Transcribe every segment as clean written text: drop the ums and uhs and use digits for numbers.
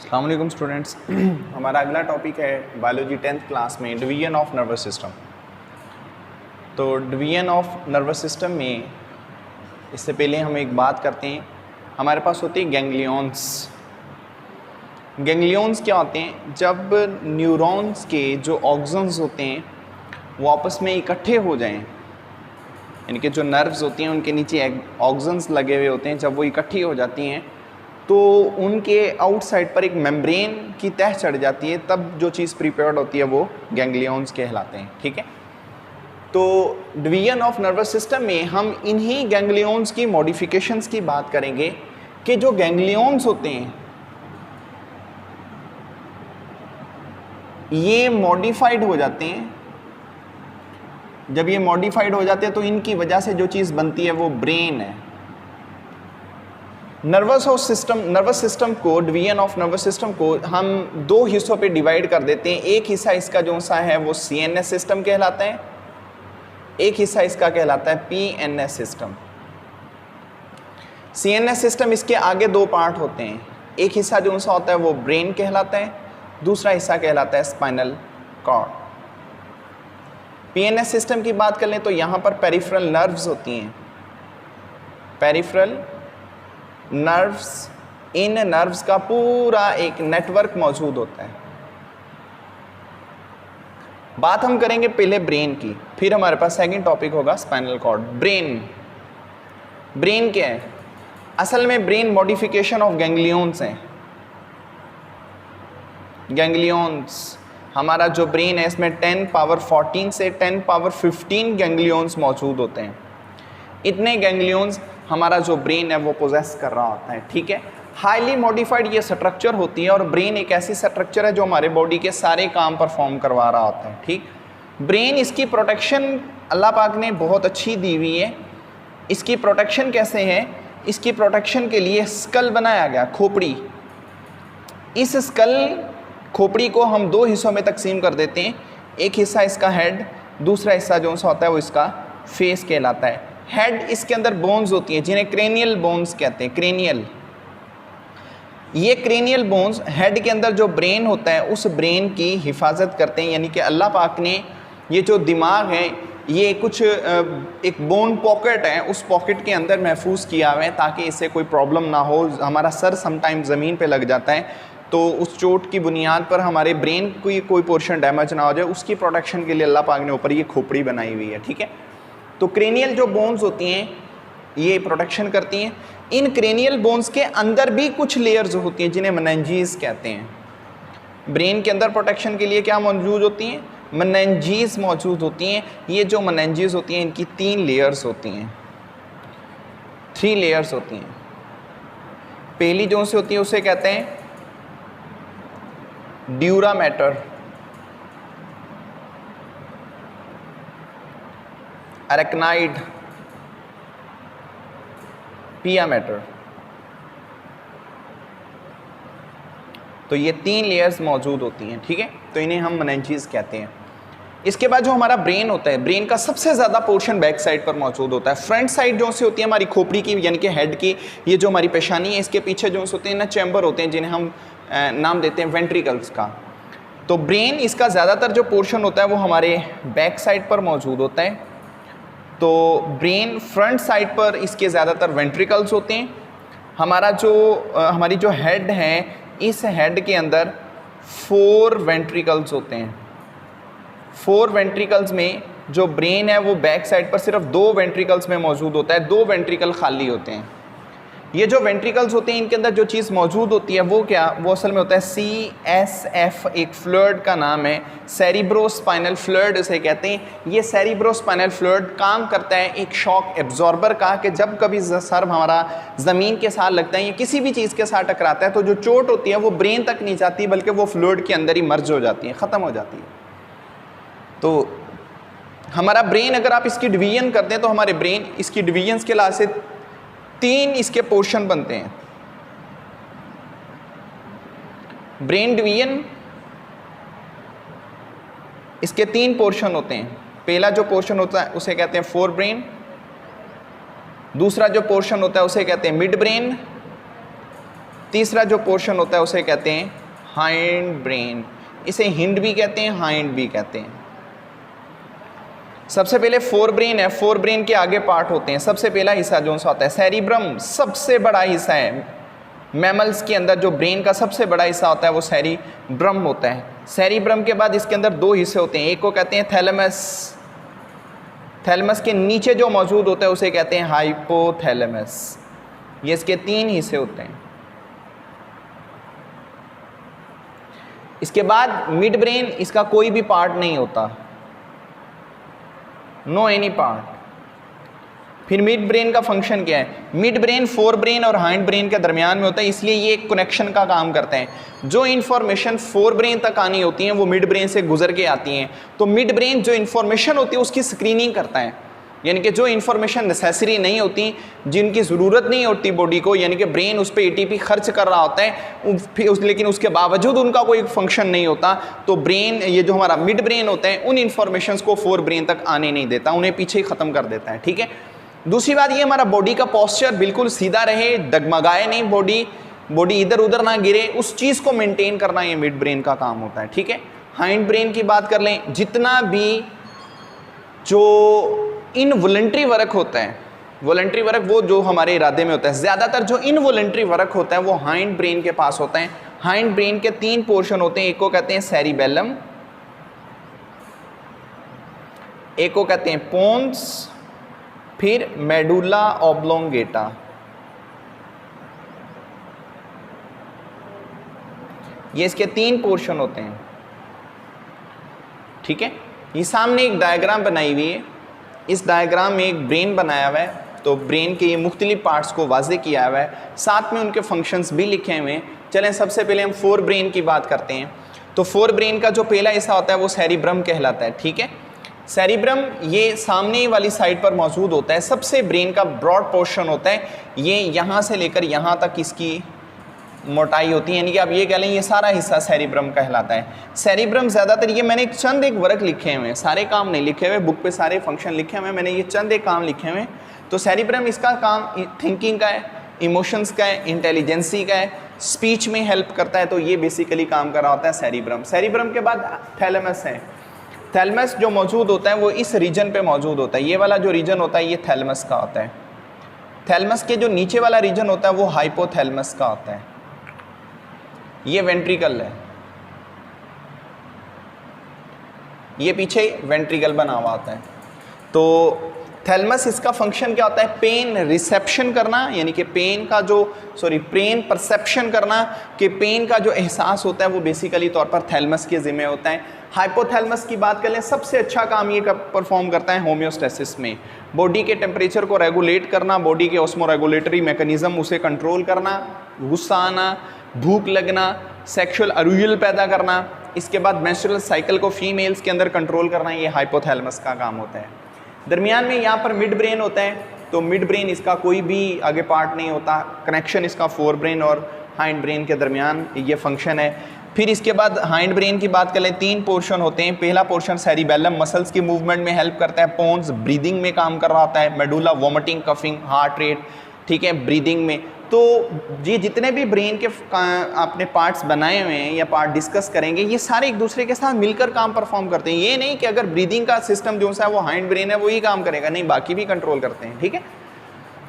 अस्सलाम वालेकुम स्टूडेंट्स। हमारा अगला टॉपिक है बायोलॉजी 10th क्लास में डिवीजन ऑफ नर्वस सिस्टम। तो डिवीजन ऑफ नर्वस सिस्टम में इससे पहले हम एक बात करते हैं। हमारे पास होती है गैंग्लियंस। गैंग्लियंस क्या होते हैं? जब न्यूरॉन्स के जो ऑक्सन्स होते हैं वो आपस में इकट्ठे हो जाएं, इनके जो नर्व्स होती हैं उनके नीचे ऑक्सन्स लगे हुए होते हैं, जब वो इकट्ठी हो जाती हैं तो उनके आउटसाइड पर एक मेम्ब्रेन की तह चढ़ जाती है, तब जो चीज़ प्रिपेयर्ड होती है वो गैंग्लियंस कहलाते हैं। ठीक है, तो डिवीजन ऑफ नर्वस सिस्टम में हम इन्हीं गैंग्लियंस की मॉडिफिकेशंस की बात करेंगे कि जो गैंग्लियंस होते हैं ये मॉडिफाइड हो जाते हैं। जब ये मॉडिफाइड हो जाते हैं तो इनकी वजह से जो चीज़ बनती है वो ब्रेन है। नर्वस सिस्टम को, डिवीजन ऑफ नर्वस सिस्टम को हम दो हिस्सों पे डिवाइड कर देते हैं। एक हिस्सा इसका जो सा है वो CNS सिस्टम कहलाता है, एक हिस्सा इसका कहलाता है PNS सिस्टम। CNS सिस्टम इसके आगे दो पार्ट होते हैं। एक हिस्सा जो सा होता है वो ब्रेन कहलाता है, दूसरा हिस्सा कहलाता है स्पाइनल कॉर्ड। PNS सिस्टम की बात कर लें तो यहाँ पर पेरिफेरल नर्व्स होती हैं। पेरिफेरल नर्व्स, इन नर्व्स का पूरा एक नेटवर्क मौजूद होता है। बात हम करेंगे पहले ब्रेन की, फिर हमारे पास सेकंड टॉपिक होगा स्पाइनल कॉर्ड। ब्रेन क्या है? असल में ब्रेन मॉडिफिकेशन ऑफ गैंग्लियंस है। गैंग्लियंस, हमारा जो ब्रेन है इसमें 10 पावर 14 से 10 पावर 15 गैंग्लियंस मौजूद होते हैं। इतने गैंग्लियंस हमारा जो ब्रेन है वो पोजेस कर रहा होता है। ठीक है, हाईली मॉडिफाइड ये स्ट्रक्चर होती है और ब्रेन एक ऐसी स्ट्रक्चर है जो हमारे बॉडी के सारे काम परफॉर्म करवा रहा होता है। ठीक, ब्रेन, इसकी प्रोटेक्शन अल्लाह पाक ने बहुत अच्छी दी हुई है। इसकी प्रोटेक्शन कैसे है? इसकी प्रोटेक्शन के लिए स्कल बनाया गया, खोपड़ी। इस स्कल खोपड़ी को हम दो हिस्सों में तकसीम कर देते हैं। एक हिस्सा इसका हेड, दूसरा हिस्सा जो सा होता है वो इसका फेस कहलाता है। हेड, इसके अंदर बोन्स होती हैं जिन्हें क्रेनियल बोन्स कहते हैं। क्रेनियल, ये क्रेनियल बोन्स हेड के अंदर जो ब्रेन होता है उस ब्रेन की हिफाजत करते हैं। यानी कि अल्लाह पाक ने ये जो दिमाग है ये कुछ एक बोन पॉकेट है, उस पॉकेट के अंदर महफूज किया हुआ है ताकि इससे कोई प्रॉब्लम ना हो। हमारा सर समटाइम ज़मीन पे लग जाता है तो उस चोट की बुनियाद पर हमारे ब्रेन की कोई पोर्शन डैमेज ना हो जाए, उसकी प्रोटेक्शन के लिए अल्लाह पाक ने ऊपर ये खोपड़ी बनाई हुई है। ठीक है, तो क्रेनियल जो बोन्स होती हैं ये प्रोटेक्शन करती हैं। इन क्रेनियल बोन्स के अंदर भी कुछ लेयर्स होती हैं जिन्हें मेनिंजेस कहते हैं। ब्रेन के अंदर प्रोटेक्शन के लिए क्या मौजूद होती हैं? मेनिंजेस मौजूद होती हैं। ये जो मेनिंजेस होती हैं इनकी 3 लेयर्स होती हैं, 3 लेयर्स होती हैं। पहली जो से होती है उसे कहते हैं ड्यूरा मैटर, अरेक्नाइड, पिया मैटर। तो ये 3 लेयर्स मौजूद होती हैं। ठीक है, तो इन्हें हम मेनिंजेस कहते हैं। इसके बाद जो हमारा ब्रेन होता है, ब्रेन का सबसे ज़्यादा पोर्शन बैक साइड पर मौजूद होता है। फ्रंट साइड जो से होती है हमारी खोपड़ी की, यानी कि हेड की, ये जो हमारी पेशानी है इसके पीछे जो होते हैं ना चैम्बर होते हैं जिन्हें हम नाम देते हैं वेंट्रिकल्स का। तो ब्रेन, इसका ज़्यादातर जो पोर्शन होता है वो हमारे बैक साइड पर मौजूद होता है। तो ब्रेन फ्रंट साइड पर इसके ज़्यादातर वेंट्रिकल्स होते हैं। हमारी जो हेड है, इस हेड के अंदर 4 वेंट्रिकल्स होते हैं। 4 वेंट्रिकल्स में जो ब्रेन है वो बैक साइड पर सिर्फ 2 वेंट्रिकल्स में मौजूद होता है, 2 वेंट्रिकल खाली होते हैं। ये जो वेंट्रिकल्स होते हैं इनके अंदर जो चीज़ मौजूद होती है वो क्या, वो असल में होता है CSF, एक फ्लूइड का नाम है, सेरिब्रोस्पाइनल फ्लूइड इसे कहते हैं। ये सेरिब्रोस्पाइनल फ्लूइड काम करता है एक शॉक एब्जॉर्बर का, कि जब कभी सर हमारा ज़मीन के साथ लगता है या किसी भी चीज़ के साथ टकराता है तो जो चोट होती है वो ब्रेन तक नहीं जाती बल्कि वो फ्लूइड के अंदर ही मर्ज हो जाती है, ख़त्म हो जाती है। तो हमारा ब्रेन, अगर आप इसकी डिवीजन करते हैं तो हमारे ब्रेन, इसकी डिवीजन्स के लिहाज से 3 इसके पोर्शन बनते हैं। ब्रेन डिवीजन, इसके 3 पोर्शन होते हैं। पहला जो पोर्शन होता है उसे कहते हैं फोर ब्रेन, दूसरा जो पोर्शन होता है उसे कहते हैं मिड ब्रेन, तीसरा जो पोर्शन होता है उसे कहते हैं हाइंड ब्रेन, इसे हिंड भी कहते हैं, हाइंड भी कहते हैं। सबसे पहले फोर ब्रेन है, फोर ब्रेन के आगे पार्ट होते हैं। सबसे पहला हिस्सा जो सा होता है सेरिब्रम, सबसे बड़ा हिस्सा है। मैमल्स के अंदर जो ब्रेन का सबसे बड़ा हिस्सा होता है वो सेरिब्रम होता है। सेरिब्रम के बाद इसके अंदर दो हिस्से होते हैं, एक को कहते हैं थैलेमस, थैलेमस के नीचे जो मौजूद होता है उसे कहते हैं हाइपोथैलेमस। ये इसके तीन हिस्से होते हैं। इसके बाद मिड ब्रेन, इसका कोई भी पार्ट नहीं होता, नो एनी पार्ट। फिर मिड ब्रेन का फंक्शन क्या है? मिड ब्रेन फोर ब्रेन और हाइंड ब्रेन के दरमियान में होता है, इसलिए ये एक कनेक्शन का काम करते हैं। जो इन्फॉर्मेशन फोर ब्रेन तक आनी होती है वो मिड ब्रेन से गुजर के आती हैं। तो मिड ब्रेन जो इन्फॉर्मेशन होती है उसकी स्क्रीनिंग करता है, यानी कि जो इन्फॉर्मेशन नेसेसरी नहीं होती, जिनकी ज़रूरत नहीं होती बॉडी को, यानी कि ब्रेन उस पर एटीपी खर्च कर रहा होता है लेकिन उसके बावजूद उनका कोई फंक्शन नहीं होता, तो ब्रेन, ये जो हमारा मिड ब्रेन होता है, उन इन्फॉर्मेशंस को फोर ब्रेन तक आने नहीं देता, उन्हें पीछे ही ख़त्म कर देता है। ठीक है। दूसरी बात ये, हमारा बॉडी का पोस्चर बिल्कुल सीधा रहे, डगमगाए नहीं, बॉडी इधर उधर ना गिरे, उस चीज़ को मेंटेन करना ये मिड ब्रेन का काम होता है। ठीक है। हाइंड ब्रेन की बात कर लें, जितना भी जो इनवॉलंटरी वर्क होता है, वॉलंटरी वर्क वो जो हमारे इरादे में होता है, ज़्यादातर जो इनवॉलंटरी वर्क होता है वो हाइंड ब्रेन के पास होता है। हाइंड ब्रेन के तीन पोर्शन होते हैं, एक को कहते हैं सेरिबेलम, एक को कहते हैं पोन्स, फिर मेडुला ऑब्लोंगेटा। ये इसके तीन पोर्शन होते हैं। ठीक है। ये सामने एक डायग्राम बनाई हुई है, इस डायग्राम में एक ब्रेन बनाया हुआ है, तो ब्रेन के ये मुख्तलिफ पार्ट्स को वाज़े किया हुआ है, साथ में उनके फंक्शंस भी लिखे हुए हैं। चलें सबसे पहले हम फोर ब्रेन की बात करते हैं। तो फोर ब्रेन का जो पहला हिस्सा होता है वो सेरिब्रम कहलाता है। ठीक है। सेरिब्रम ये सामने वाली साइड पर मौजूद होता है, सबसे ब्रेन का ब्रॉड पोर्शन होता है, ये यहाँ से लेकर यहाँ तक इसकी मोटाई होती है, यानी कि आप ये कह लें ये सारा हिस्सा सेरिब्रम कहलाता है। सेरिब्रम ज़्यादातर, ये मैंने चंद एक वर्क लिखे हुए हैं, सारे काम नहीं लिखे हुए, बुक पे सारे फंक्शन लिखे हुए हैं, मैंने ये चंद एक काम लिखे हुए हैं। तो सेरिब्रम, इसका काम थिंकिंग का है, इमोशंस का है, इंटेलिजेंसी का है, स्पीच में हेल्प करता है, तो ये बेसिकली काम कर रहा होता है सेरिब्रम। सेरिब्रम के बाद थैलेमस है। थैलेमस जो मौजूद होता है वो इस रीजन पे मौजूद होता है, ये वाला जो रीजन होता है ये थैलेमस का होता है। थैलेमस के जो नीचे वाला रीजन होता है वो हाइपोथैलेमस का होता है, ये वेंट्रिकल है, ये पीछे वेंट्रिकल बना हुआ होता है। तो थैलेमस, इसका फंक्शन क्या होता है? पेन रिसेप्शन करना, यानी कि पेन परसेप्शन करना, कि पेन का जो एहसास होता है वो बेसिकली तौर पर थैलेमस के ज़िम्मे होता है। हाइपोथैलेमस की बात कर लें, सबसे अच्छा काम ये परफॉर्म करता है होम्योस्टेसिस में, बॉडी के टेम्परेचर को रेगुलेट करना, बॉडी के ऑस्मोरेगुलेटरी मैकेनिज्म उसे कंट्रोल करना, गुस्सा आना, भूख लगना, सेक्सुअल अरूजल पैदा करना, इसके बाद मेंस्ट्रुअल साइकिल को फीमेल्स के अंदर कंट्रोल करना, ये हाइपोथैलेमस का काम होता है। दरमियान में यहाँ पर मिड ब्रेन होता है, तो मिड ब्रेन इसका कोई भी आगे पार्ट नहीं होता, कनेक्शन इसका फोर ब्रेन और हाइंड ब्रेन के दरमियान ये फंक्शन है। फिर इसके बाद हाइंड ब्रेन की बात कर लें, तीन पोर्शन होते हैं। पहला पोर्शन सेरिबेलम, मसल्स की मूवमेंट में हेल्प करता है, पोन्स ब्रीदिंग में काम कर रहा होता है, medulla vomiting, coughing, heart rate, ठीक है, ब्रीदिंग में। तो ये जितने भी ब्रेन के आपने पार्ट्स बनाए हुए हैं या पार्ट डिस्कस करेंगे, ये सारे एक दूसरे के साथ मिलकर काम परफॉर्म करते हैं। ये नहीं कि अगर ब्रीदिंग का सिस्टम जो सा है वो हाइंड ब्रेन है वो ही काम करेगा, नहीं, बाकी भी कंट्रोल करते हैं। ठीक है।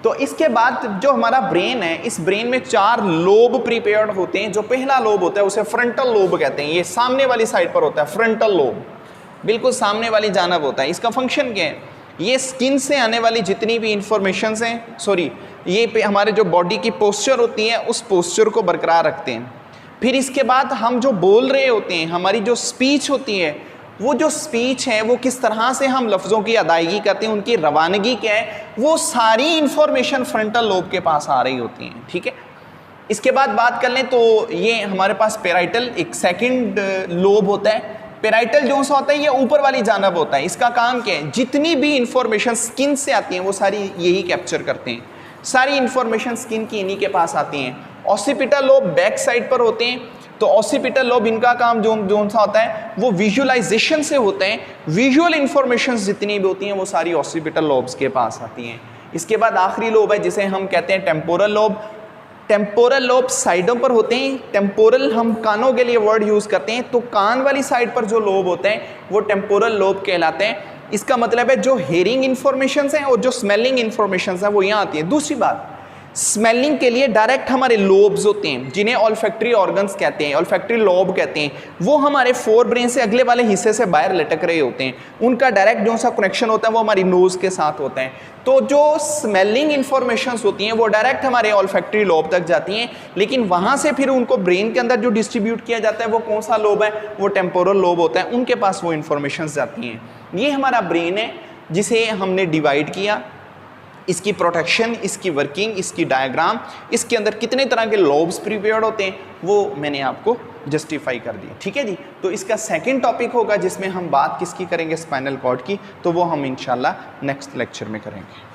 तो इसके बाद जो हमारा ब्रेन है, इस ब्रेन में 4 लोब प्रिपेयर्ड होते हैं। जो पहला लोब होता है उसे फ्रंटल लोब कहते हैं, ये सामने वाली साइड पर होता है, फ्रंटल लोब बिल्कुल सामने वाली जानब होता है। इसका फंक्शन क्या है? ये स्किन से आने वाली जितनी भी इंफॉर्मेशन हैं, ये पे हमारे जो बॉडी की पोस्चर होती है उस पोस्चर को बरकरार रखते हैं। फिर इसके बाद हम जो बोल रहे होते हैं, हमारी जो स्पीच होती है, वो जो स्पीच है वो किस तरह से हम लफ्ज़ों की अदायगी करते हैं, उनकी रवानगी क्या है, वो सारी इंफॉर्मेशन फ्रंटल लोब के पास आ रही होती हैं। ठीक है। इसके बाद बात कर लें तो ये हमारे पास पेराइटल एक सेकंड लोब होता है। पेराइटल जो सा होता है ये ऊपर वाली जानब होता है। इसका काम क्या है? जितनी भी इंफॉर्मेशन स्किन से आती हैं वो सारी यही कैप्चर करते हैं, सारी इंफॉर्मेशन स्किन की इन्हीं के पास आती हैं। ऑसिपिटल लोब बैक साइड पर होते हैं, तो ऑसिपिटल लोब इनका काम जो सा होता है वो विजुअलाइजेशन से होते हैं। विजुअल इंफॉर्मेशन जितनी भी होती हैं वो सारी ऑसिपिटल लोब्स के पास आती हैं। इसके बाद आखिरी लोब है जिसे हम कहते हैं टेम्पोरल लोब। टेम्पोरल लोब साइडों पर होते हैं। टेम्पोरल हम कानों के लिए वर्ड यूज़ करते हैं, तो कान वाली साइड पर जो लोब होते हैं वो टेम्पोरल लोब कहलाते हैं। इसका मतलब है जो हेयरिंग इन्फॉर्मेशंस हैं और जो स्मेलिंग इन्फॉर्मेशंस हैं वो यहाँ आती है। दूसरी बात, स्मेलिंग के लिए डायरेक्ट हमारे लोब्स होते हैं जिन्हें ऑल्फैक्टरी ऑर्गन्स कहते हैं, ऑल्फैक्टरी लोब कहते हैं। वो हमारे फोर ब्रेन से अगले वाले हिस्से से बाहर लटक रहे होते हैं। उनका डायरेक्ट जो सा कनेक्शन होता है वो हमारी नोज के साथ होता है। तो जो स्मेलिंग इन्फॉर्मेशंस होती हैं वो डायरेक्ट हमारे ऑल्फैक्टरी लोब तक जाती हैं, लेकिन वहाँ से फिर उनको ब्रेन के अंदर जो डिस्ट्रीब्यूट किया जाता है वो कौन सा लोब है, वो टेम्पोरल लोब होता है, उनके पास वो इन्फॉर्मेशंस जाती हैं। ये हमारा ब्रेन है जिसे हमने डिवाइड किया। इसकी प्रोटेक्शन, इसकी वर्किंग, इसकी डायग्राम, इसके अंदर कितने तरह के लोब्स प्रिपेयर्ड होते हैं वो मैंने आपको जस्टिफाई कर दिया। ठीक है जी। तो इसका सेकंड टॉपिक होगा जिसमें हम बात किसकी करेंगे, स्पाइनल कॉर्ड की, तो वो हम इंशाल्लाह नेक्स्ट लेक्चर में करेंगे।